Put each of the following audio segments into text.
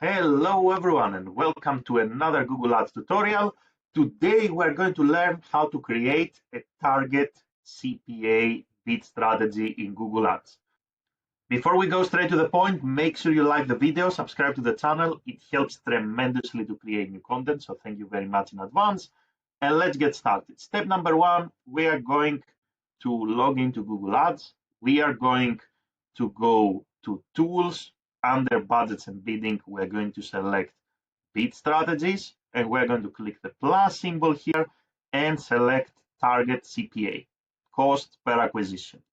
Hello everyone and welcome to another Google Ads tutorial. Today we're going to learn how to create a Target CPA bid strategy in Google Ads. Before we go straight to the point, make sure you like the video, subscribe to the channel. It helps tremendously to create new content, so thank you very much in advance. And let's get started. Step number one, we are going to log into Google Ads. We are going to go to Tools. Under Budgets and Bidding, we're going to select Bid Strategies, and we're going to click the plus symbol here and select Target CPA, Cost Per Acquisition.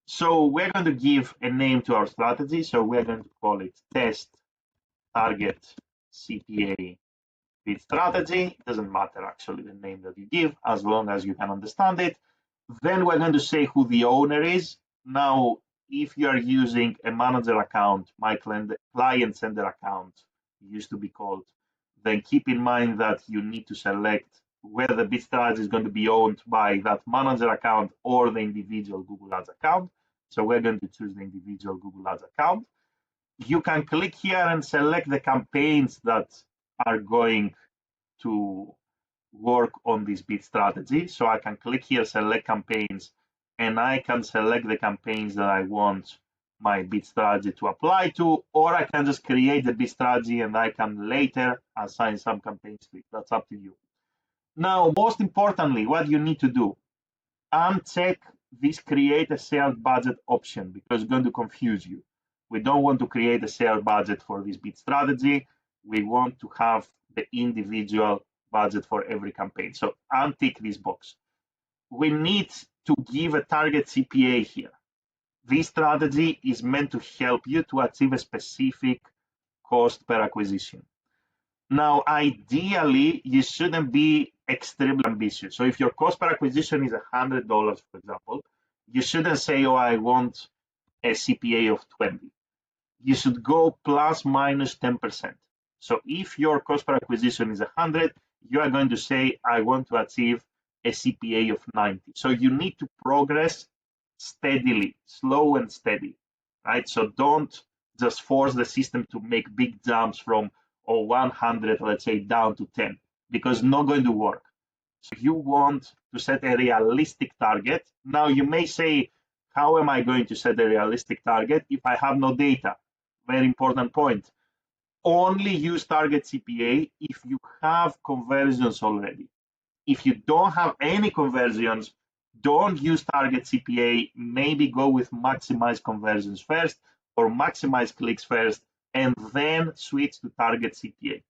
So we're going to give a name to our strategy. So we're going to call it Test Target CPA Bid Strategy. It doesn't matter actually the name that you give, as long as you can understand it. Then we're going to say who the owner is. Now, if you are using a manager account, my client sender account used to be called, then keep in mind that you need to select whether the bid strategy is going to be owned by that manager account or the individual Google Ads account. So we're going to choose the individual Google Ads account. You can click here and select the campaigns that are going to work on this bid strategy. So I can click here, select campaigns, and I can select the campaigns that I want my bid strategy to apply to, or I can just create the bid strategy and I can later assign some campaigns to it. That's up to you. Now, most importantly, what you need to do, uncheck this create a shared budget option because it's going to confuse you. We don't want to create a shared budget for this bid strategy. We want to have the individual budget for every campaign. So untick this box. We need to give a target CPA here. This strategy is meant to help you to achieve a specific cost per acquisition. Now, ideally, you shouldn't be extremely ambitious. So if your cost per acquisition is $100, for example, you shouldn't say, oh, I want a CPA of 20. You should go plus minus 10%. So if your cost per acquisition is 100, you are going to say, I want to achieve a CPA of 90. So you need to progress steadily, slow and steady, right? So don't just force the system to make big jumps from 100, let's say, down to 10, because it's not going to work. So you want to set a realistic target. Now you may say, how am I going to set a realistic target if I have no data? Very important point. Only use Target CPA if you have conversions already. If you don't have any conversions, don't use Target CPA. Maybe go with maximize conversions first or maximize clicks first, and then switch to Target CPA.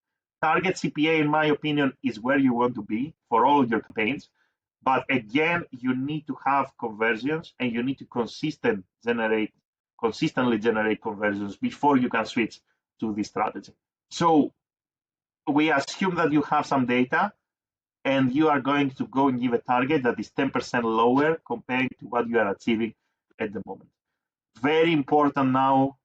Target CPA, in my opinion, is where you want to be for all of your campaigns. But again, you need to have conversions and you need to consistently generate conversions before you can switch to this strategy. So we assume that you have some data and you are going to go and give a target that is 10% lower compared to what you are achieving at the moment. Very important now,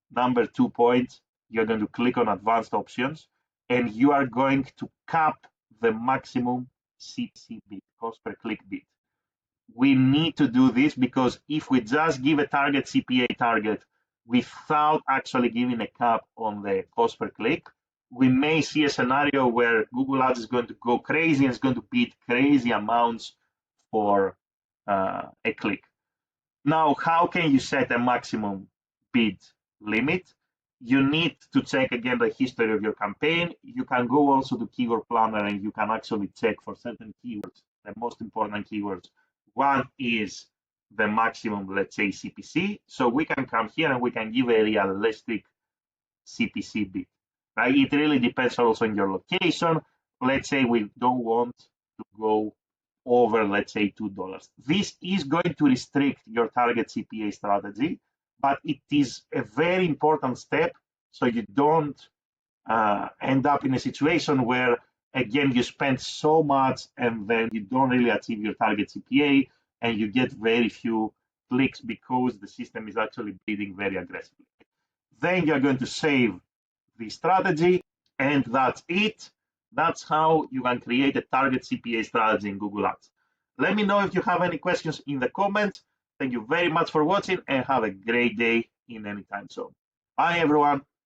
number 2 point, you're going to click on advanced options and you are going to cap the maximum CPC bid, cost per click bid. We need to do this because if we just give a target CPA target without actually giving a cap on the cost per click, we may see a scenario where Google Ads is going to go crazy and it's going to bid crazy amounts for a click. Now, how can you set a maximum bid limit? You need to check again the history of your campaign. You can go also to Keyword Planner and you can actually check for certain keywords, the most important keywords. One is the maximum, let's say, CPC. So we can come here and we can give a realistic CPC bid, right? It really depends also on your location. Let's say we don't want to go over, let's say, $2. This is going to restrict your target CPA strategy, but it is a very important step so you don't end up in a situation where, again, you spend so much and then you don't really achieve your target CPA and you get very few clicks because the system is actually bidding very aggressively. Then you're going to save the strategy, and that's it. That's how you can create a target CPA strategy in Google Ads. Let me know if you have any questions in the comments. Thank you very much for watching and have a great day in any time zone. Bye, everyone.